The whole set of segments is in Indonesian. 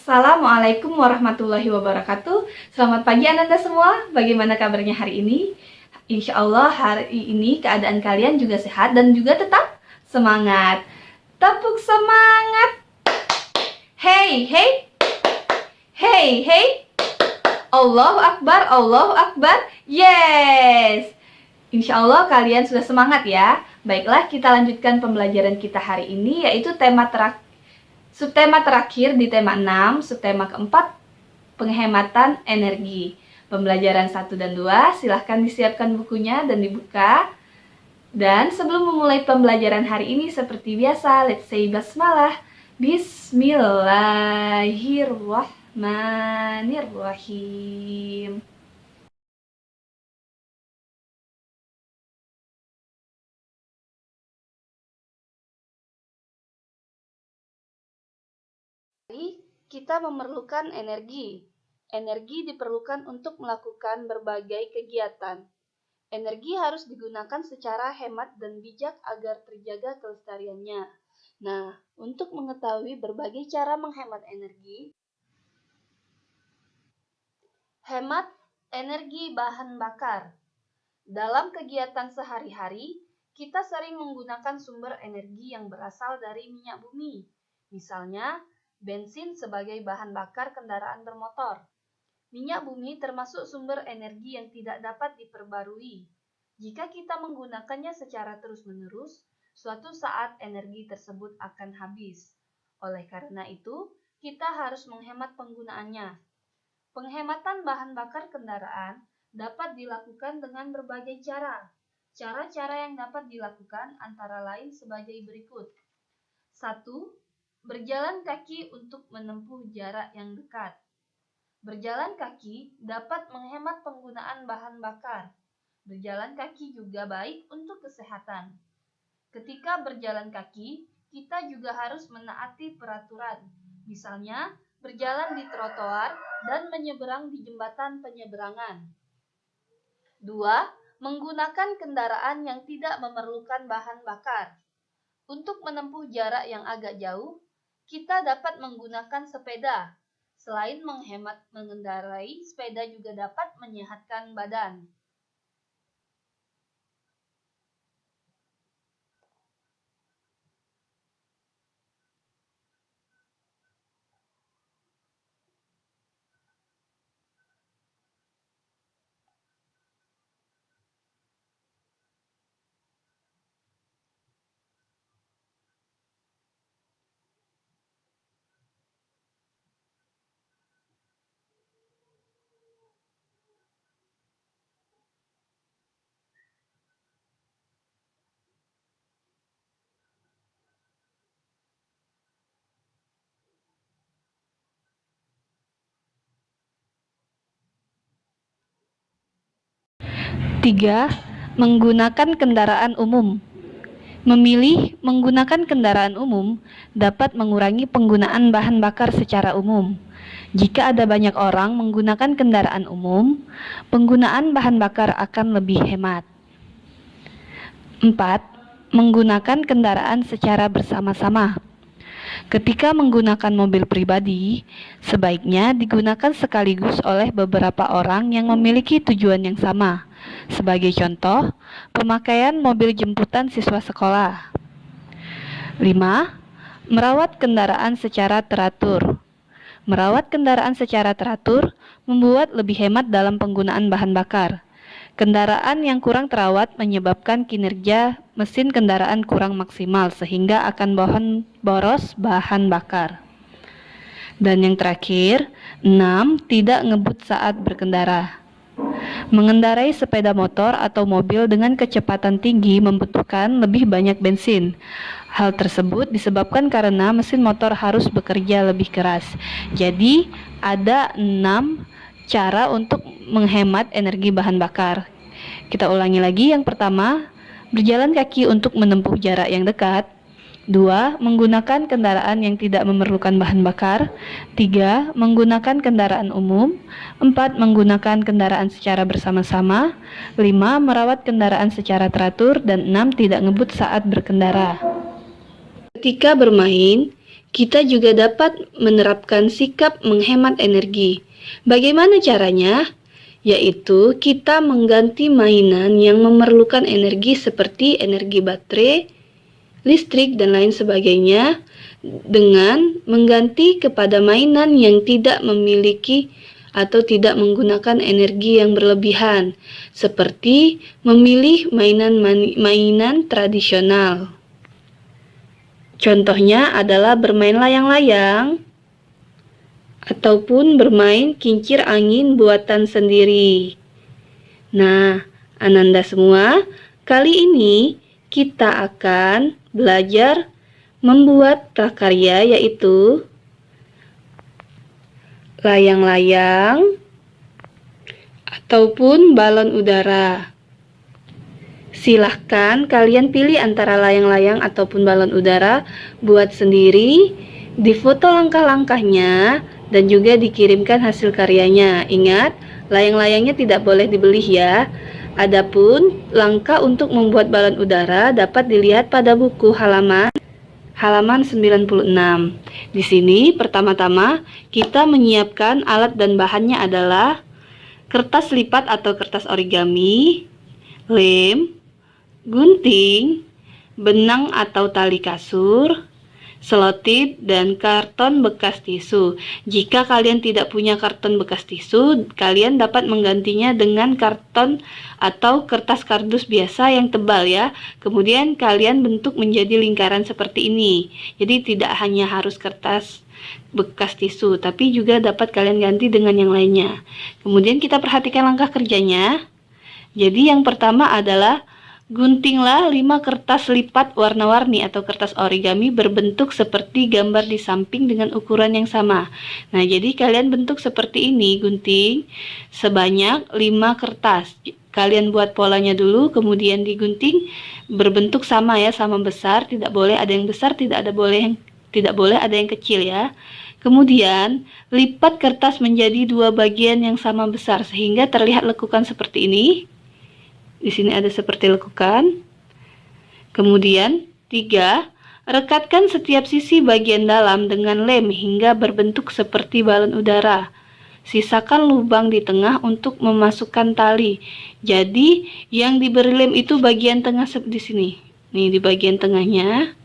Assalamualaikum warahmatullahi wabarakatuh. Selamat pagi Ananda semua. Bagaimana kabarnya hari ini? Insya Allah hari ini keadaan kalian juga sehat dan juga tetap semangat. Tepuk semangat. Hey, hey. Hey, hey. Allahu Akbar, Allahu Akbar. Yes. Insya Allah kalian sudah semangat ya. Baiklah, kita lanjutkan pembelajaran kita hari ini, yaitu subtema terakhir di tema 6, subtema keempat, penghematan energi. Pembelajaran 1 dan 2, silahkan disiapkan bukunya dan dibuka. Dan sebelum memulai pembelajaran hari ini, seperti biasa, let's say basmalah. Bismillahirrahmanirrahim. Kita memerlukan energi. Energi diperlukan untuk melakukan berbagai kegiatan. Energi harus digunakan secara hemat dan bijak agar terjaga kelestariannya. Nah, untuk mengetahui berbagai cara menghemat energi, hemat energi bahan bakar. Dalam kegiatan sehari-hari, kita sering menggunakan sumber energi yang berasal dari minyak bumi. Misalnya, bensin sebagai bahan bakar kendaraan bermotor. Minyak bumi termasuk sumber energi yang tidak dapat diperbarui. Jika kita menggunakannya secara terus-menerus, suatu saat energi tersebut akan habis. Oleh karena itu, kita harus menghemat penggunaannya. Penghematan bahan bakar kendaraan dapat dilakukan dengan berbagai cara. Cara-cara yang dapat dilakukan antara lain sebagai berikut. 1. Berjalan kaki untuk menempuh jarak yang dekat. Berjalan kaki dapat menghemat penggunaan bahan bakar. Berjalan kaki juga baik untuk kesehatan. Ketika berjalan kaki, kita juga harus menaati peraturan. Misalnya, berjalan di trotoar dan menyeberang di jembatan penyeberangan. 2. Menggunakan kendaraan yang tidak memerlukan bahan bakar. Untuk menempuh jarak yang agak jauh, kita dapat menggunakan sepeda. Selain menghemat mengendarai, sepeda juga dapat menyehatkan badan. Tiga, menggunakan kendaraan umum. Memilih menggunakan kendaraan umum dapat mengurangi penggunaan bahan bakar secara umum. Jika ada banyak orang menggunakan kendaraan umum, penggunaan bahan bakar akan lebih hemat. 4. Menggunakan kendaraan secara bersama-sama. Ketika menggunakan mobil pribadi, sebaiknya digunakan sekaligus oleh beberapa orang yang memiliki tujuan yang sama. Sebagai contoh, pemakaian mobil jemputan siswa sekolah. 5. Merawat kendaraan secara teratur. Merawat kendaraan secara teratur membuat lebih hemat dalam penggunaan bahan bakar. Kendaraan yang kurang terawat menyebabkan kinerja mesin kendaraan kurang maksimal sehingga akan boros bahan bakar. Dan yang terakhir, 6. Tidak ngebut saat berkendara. Mengendarai sepeda motor atau mobil dengan kecepatan tinggi membutuhkan lebih banyak bensin. Hal tersebut disebabkan karena mesin motor harus bekerja lebih keras. Jadi, ada 6 cara untuk menghemat energi bahan bakar. Kita ulangi lagi. Yang pertama, berjalan kaki untuk menempuh jarak yang dekat. 2. Menggunakan kendaraan yang tidak memerlukan bahan bakar. 3. Menggunakan kendaraan umum. 4. Menggunakan kendaraan secara bersama-sama. 5. Merawat kendaraan secara teratur. Dan 6. Tidak ngebut saat berkendara. Ketika bermain, Kita juga dapat menerapkan sikap menghemat energi. Bagaimana caranya? Yaitu kita mengganti mainan yang memerlukan energi seperti energi baterai, listrik, dan lain sebagainya dengan mengganti kepada mainan yang tidak memiliki atau tidak menggunakan energi yang berlebihan, seperti memilih mainan tradisional. Contohnya adalah bermain layang-layang ataupun bermain kincir angin buatan sendiri. Nah, Ananda semua, kali ini kita akan belajar membuat prakarya, yaitu layang-layang ataupun balon udara. Silahkan kalian pilih antara layang-layang ataupun balon udara, buat sendiri, difoto langkah-langkahnya, dan juga dikirimkan hasil karyanya. Ingat, layang-layangnya tidak boleh dibeli ya. Adapun langkah untuk membuat balon udara dapat dilihat pada buku halaman 96. Di sini pertama-tama kita menyiapkan alat dan bahannya adalah kertas lipat atau kertas origami, lem, gunting, benang atau tali kasur, selotip, dan karton bekas tisu. Jika kalian tidak punya karton bekas tisu, kalian dapat menggantinya dengan karton atau kertas kardus biasa yang tebal ya. Kemudian kalian bentuk menjadi lingkaran seperti ini. Jadi tidak hanya harus kertas bekas tisu, tapi juga dapat kalian ganti dengan yang lainnya. Kemudian kita perhatikan langkah kerjanya. Jadi yang pertama adalah guntinglah 5 kertas lipat warna-warni atau kertas origami berbentuk seperti gambar di samping dengan ukuran yang sama. Nah, jadi kalian bentuk seperti ini, gunting sebanyak 5 kertas. Kalian buat polanya dulu, kemudian digunting berbentuk sama ya, sama besar, tidak boleh ada yang besar, tidak boleh ada yang kecil ya. Kemudian, lipat kertas menjadi 2 bagian yang sama besar sehingga terlihat lekukan seperti ini. Di sini ada seperti lekukan. Kemudian, 3. Rekatkan setiap sisi bagian dalam dengan lem hingga berbentuk seperti balon udara. Sisakan lubang di tengah untuk memasukkan tali. Jadi, yang diberi lem itu bagian tengah di sini. Nih, di bagian tengahnya.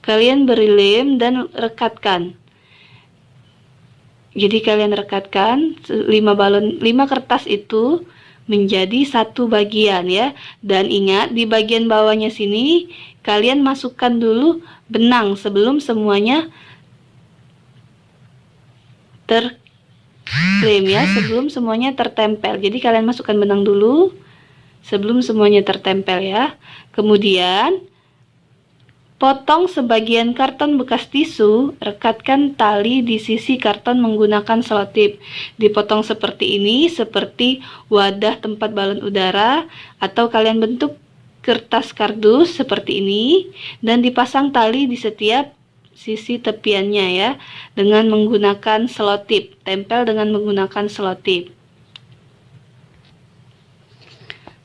Kalian beri lem dan rekatkan. Jadi, kalian rekatkan 5 kertas itu menjadi satu bagian ya. Dan ingat, di bagian bawahnya sini kalian masukkan dulu benang sebelum semuanya terlem ya, sebelum semuanya tertempel. Jadi kalian masukkan benang dulu sebelum semuanya tertempel ya. Kemudian potong sebagian karton bekas tisu, rekatkan tali di sisi karton menggunakan selotip. Dipotong seperti ini, seperti wadah tempat balon udara, atau kalian bentuk kertas kardus seperti ini, dan dipasang tali di setiap sisi tepiannya ya, dengan menggunakan selotip. Tempel dengan menggunakan selotip.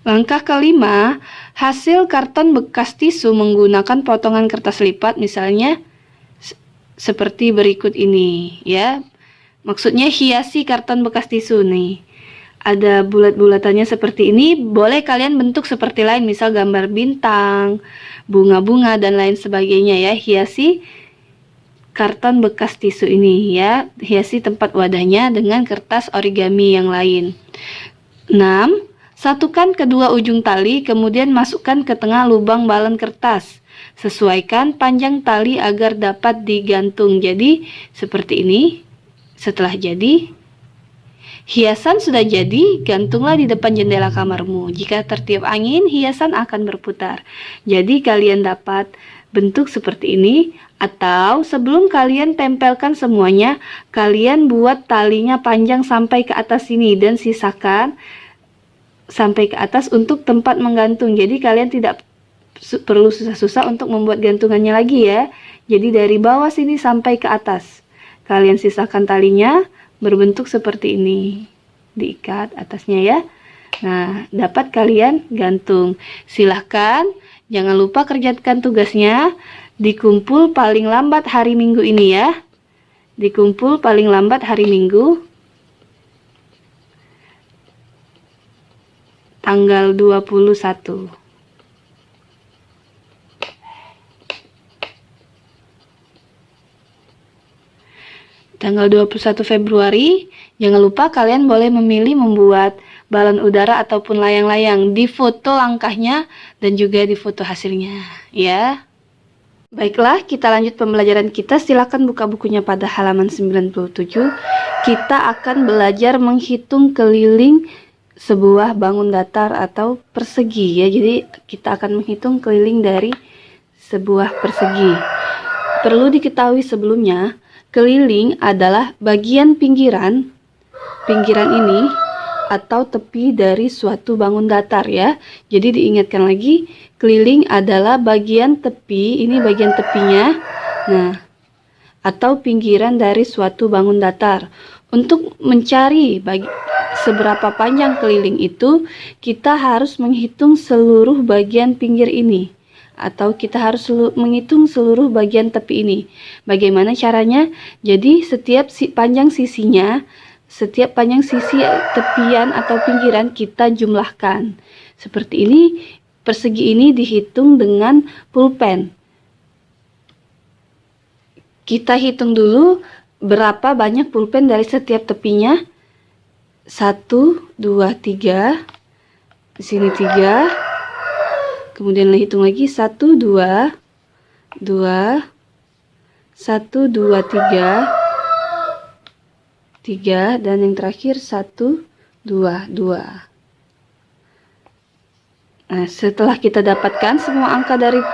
Langkah kelima, hasil karton bekas tisu menggunakan potongan kertas lipat, misalnya seperti berikut ini ya. Maksudnya hiasi karton bekas tisu nih. Ada bulat-bulatannya seperti ini, boleh kalian bentuk seperti lain, misal gambar bintang, bunga-bunga, dan lain sebagainya ya. Hiasi karton bekas tisu ini ya, hiasi tempat wadahnya dengan kertas origami yang lain. 6. Satukan kedua ujung tali, kemudian masukkan ke tengah lubang balon kertas. Sesuaikan panjang tali agar dapat digantung. Jadi, seperti ini. Setelah jadi, hiasan sudah jadi, gantunglah di depan jendela kamarmu. Jika tertiup angin, hiasan akan berputar. Jadi, kalian dapat bentuk seperti ini. Atau sebelum kalian tempelkan semuanya, kalian buat talinya panjang sampai ke atas sini dan sisakan sampai ke atas untuk tempat menggantung. Jadi kalian tidak perlu susah-susah untuk membuat gantungannya lagi ya. Jadi dari bawah sini sampai ke atas kalian sisakan talinya berbentuk seperti ini, diikat atasnya ya. Nah, dapat kalian gantung. Silahkan, jangan lupa kerjakan tugasnya. dikumpul paling lambat hari Minggu ini ya. Dikumpul paling lambat hari Minggu tanggal 21. Tanggal 21 Februari, jangan lupa kalian boleh memilih membuat balon udara ataupun layang-layang. Di foto langkahnya dan juga di foto hasilnya, ya. Baiklah, kita lanjut pembelajaran kita. Silakan buka bukunya pada halaman 97. Kita akan belajar menghitung keliling sebuah bangun datar atau persegi, ya. Jadi, kita akan menghitung keliling dari sebuah persegi. Perlu diketahui sebelumnya, keliling adalah bagian pinggiran ini atau tepi dari suatu bangun datar ya. Jadi diingatkan lagi, keliling adalah bagian tepi, ini bagian tepinya. Nah, atau pinggiran dari suatu bangun datar. Untuk mencari seberapa panjang keliling itu, kita harus menghitung seluruh bagian pinggir ini. Atau kita harus menghitung seluruh bagian tepi ini. Bagaimana caranya? Jadi setiap panjang sisinya, setiap panjang sisi tepian atau pinggiran kita jumlahkan. Seperti ini, persegi ini dihitung dengan pulpen. Kita hitung dulu berapa banyak pulpen dari setiap tepinya. 1, 2, 3. Di sini 3. Kemudian hitung lagi 1, 2, 2, 1, 2, 3, dan yang terakhir 1, 2, 2. Nah, setelah kita dapatkan semua angka dari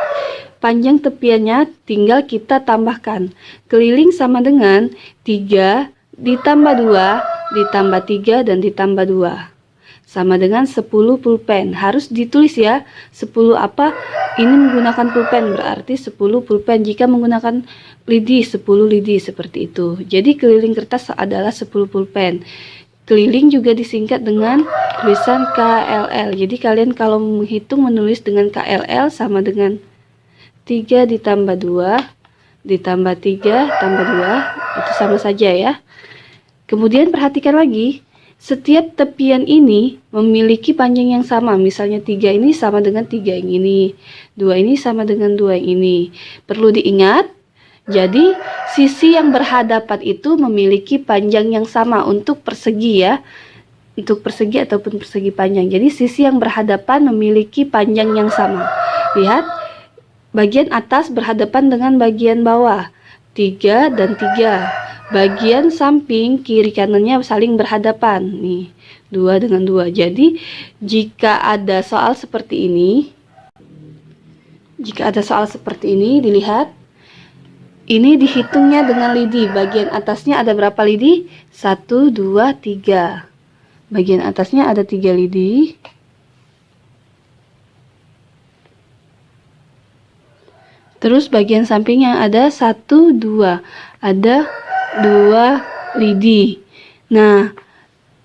panjang tepiannya, tinggal kita tambahkan. Keliling sama dengan 3 ditambah 2 ditambah 3 dan ditambah 2. Sama dengan 10 pulpen. Harus ditulis ya, 10 apa? Ini menggunakan pulpen, berarti 10 pulpen. Jika menggunakan lidi, 10 lidi, seperti itu. Jadi keliling kertas adalah 10 pulpen. Keliling juga disingkat dengan tulisan KLL. Jadi kalian kalau menghitung menulis dengan KLL sama dengan 3 ditambah 2 ditambah 3 tambah 2. Itu sama saja ya. Kemudian perhatikan lagi. Setiap tepian ini memiliki panjang yang sama. Misalnya 3 ini sama dengan 3 yang ini. 2 ini sama dengan 2 yang ini. Perlu diingat, jadi sisi yang berhadapan itu memiliki panjang yang sama untuk persegi ya. Untuk persegi ataupun persegi panjang. Jadi sisi yang berhadapan memiliki panjang yang sama. Lihat, bagian atas berhadapan dengan bagian bawah. 3 dan 3. Bagian samping kiri kanannya saling berhadapan. Nih, 2 dengan 2. Jadi, jika ada soal seperti ini, dilihat. Ini dihitungnya dengan lidi. Bagian atasnya ada berapa lidi? 1, 2, 3. Bagian atasnya ada 3 lidi. Terus bagian sampingnya ada 1, 2. Ada 2 lidi. Nah,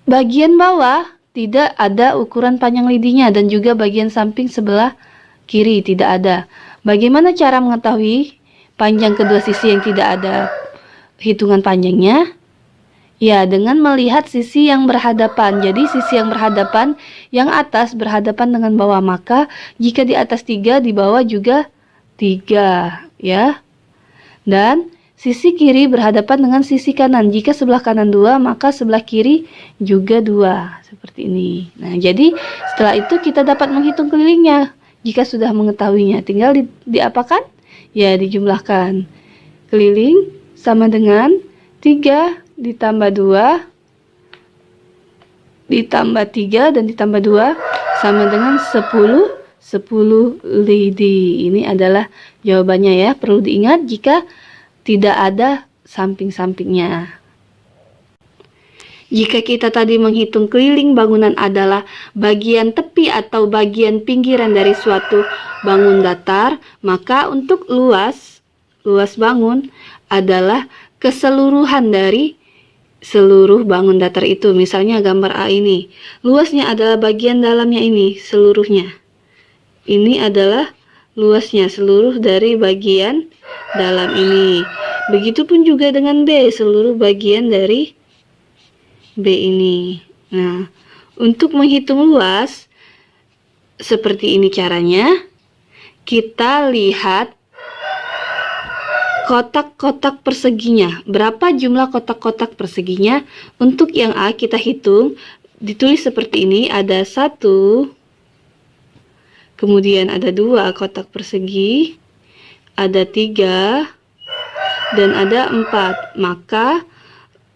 bagian bawah tidak ada ukuran panjang lidinya dan juga bagian samping sebelah kiri tidak ada. Bagaimana cara mengetahui panjang kedua sisi yang tidak ada hitungan panjangnya? Ya, dengan melihat sisi yang berhadapan. Jadi sisi yang berhadapan, yang atas berhadapan dengan bawah. Maka jika di atas 3, di bawah juga 3, ya. Dan sisi kiri berhadapan dengan sisi kanan. Jika sebelah kanan 2, maka sebelah kiri juga 2. Seperti ini. Nah, jadi setelah itu kita dapat menghitung kelilingnya. Jika sudah mengetahuinya, tinggal diapakan? Ya, dijumlahkan. Keliling sama dengan 3 ditambah 2 ditambah 3 dan ditambah 2 sama dengan 10 lidi. Ini adalah jawabannya ya. Perlu diingat jika tidak ada samping-sampingnya. Jika kita tadi menghitung keliling bangunan adalah bagian tepi atau bagian pinggiran dari suatu bangun datar, maka untuk luas bangun adalah keseluruhan dari seluruh bangun datar itu. Misalnya gambar A ini, luasnya adalah bagian dalamnya ini seluruhnya. Ini adalah luasnya, seluruh dari bagian dalam ini. Begitupun juga dengan B, seluruh bagian dari B ini. Nah, untuk menghitung luas, seperti ini caranya. Kita lihat kotak-kotak perseginya. Berapa jumlah kotak-kotak perseginya? Untuk yang A kita hitung, ditulis seperti ini, ada 1, kemudian ada 2 kotak persegi, ada 3, dan ada 4. Maka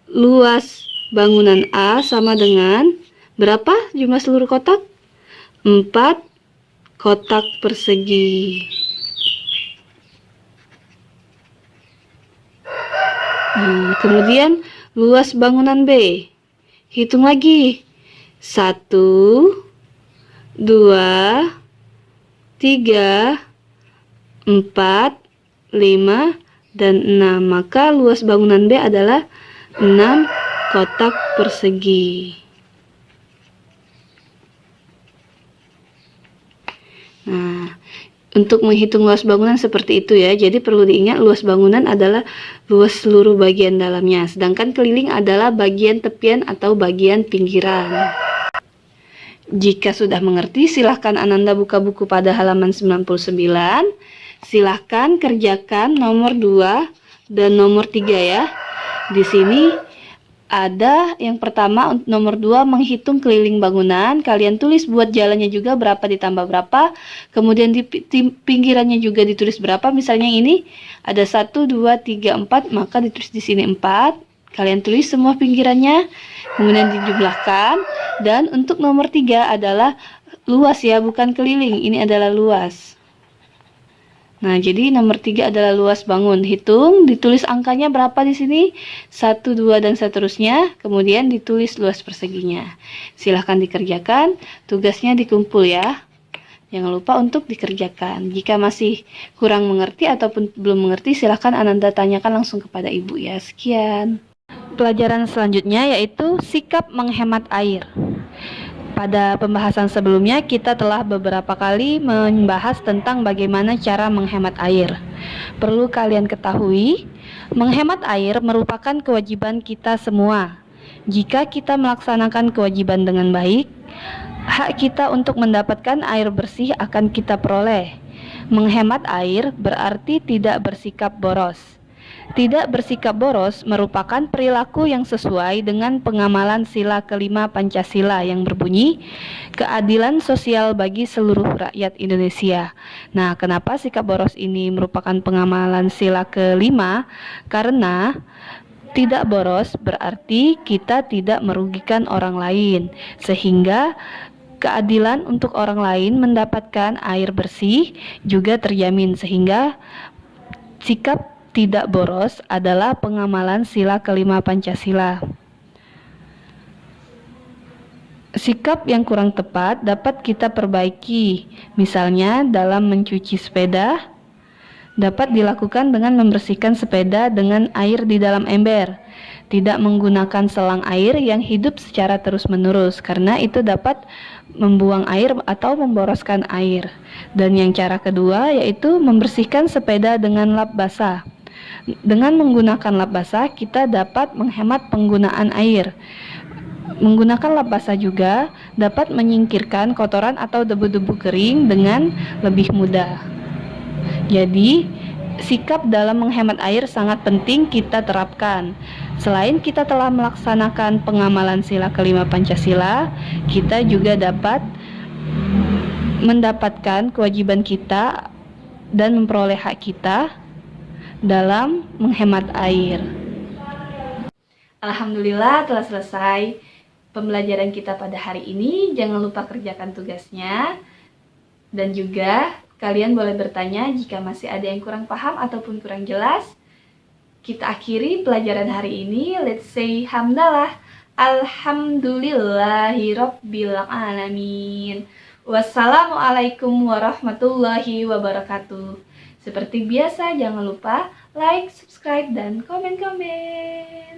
luas bangunan A sama dengan berapa jumlah seluruh kotak? 4 kotak persegi. Kemudian luas bangunan B. Hitung lagi. 1, 2, 3, 4, 5, dan 6. Maka luas bangunan B adalah 6 kotak persegi. Nah, untuk menghitung luas bangunan seperti itu ya. Jadi perlu diingat, luas bangunan adalah luas seluruh bagian dalamnya. Sedangkan keliling adalah bagian tepian atau bagian pinggiran. Jika sudah mengerti, silahkan Ananda buka buku pada halaman 99. Silahkan kerjakan nomor 2 dan nomor 3 ya. Di sini ada yang pertama, untuk nomor 2 menghitung keliling bangunan. Kalian tulis buat jalannya juga berapa ditambah berapa. Kemudian di pinggirannya juga ditulis berapa. Misalnya ini ada 1, 2, 3, 4, maka ditulis di sini 4. Kalian tulis semua pinggirannya, kemudian dijumlahkan. Dan untuk nomor 3 adalah luas ya, bukan keliling. Ini adalah luas. Nah, jadi nomor 3 adalah luas bangun. Hitung, ditulis angkanya berapa di sini? 1, 2, dan seterusnya. Kemudian ditulis luas perseginya. Silahkan dikerjakan. Tugasnya dikumpul ya. Jangan lupa untuk dikerjakan. Jika masih kurang mengerti ataupun belum mengerti, silahkan Ananda tanyakan langsung kepada ibu ya. Sekian. Pelajaran selanjutnya yaitu sikap menghemat air. Pada pembahasan sebelumnya, kita telah beberapa kali membahas tentang bagaimana cara menghemat air. Perlu kalian ketahui, menghemat air merupakan kewajiban kita semua. Jika kita melaksanakan kewajiban dengan baik, hak kita untuk mendapatkan air bersih akan kita peroleh. Menghemat air berarti tidak bersikap boros. Tidak bersikap boros merupakan perilaku yang sesuai dengan pengamalan sila kelima Pancasila yang berbunyi keadilan sosial bagi seluruh rakyat Indonesia. Nah, kenapa sikap boros ini merupakan pengamalan sila kelima? Karena tidak boros berarti kita tidak merugikan orang lain, sehingga keadilan untuk orang lain mendapatkan air bersih juga terjamin, sehingga sikap tidak boros adalah pengamalan sila kelima Pancasila. Sikap yang kurang tepat dapat kita perbaiki, misalnya dalam mencuci sepeda, dapat dilakukan dengan membersihkan sepeda dengan air di dalam ember, tidak menggunakan selang air yang hidup secara terus-menerus, karena itu dapat membuang air atau memboroskan air. Dan yang cara kedua yaitu membersihkan sepeda dengan lap basah. Dengan menggunakan lap basah, kita dapat menghemat penggunaan air. Menggunakan lap basah juga dapat menyingkirkan kotoran atau debu-debu kering dengan lebih mudah. Jadi, sikap dalam menghemat air sangat penting kita terapkan. Selain kita telah melaksanakan pengamalan sila kelima Pancasila, kita juga dapat mendapatkan kewajiban kita dan memperoleh hak kita dalam menghemat air. Alhamdulillah telah selesai pembelajaran kita pada hari ini. Jangan lupa kerjakan tugasnya. Dan juga kalian boleh bertanya jika masih ada yang kurang paham ataupun kurang jelas. Kita akhiri pelajaran hari ini. Let's say hamdalah. Alhamdulillahirabbil alamin. Wassalamualaikum warahmatullahi wabarakatuh. Seperti biasa, jangan lupa like, subscribe, dan komen-komen.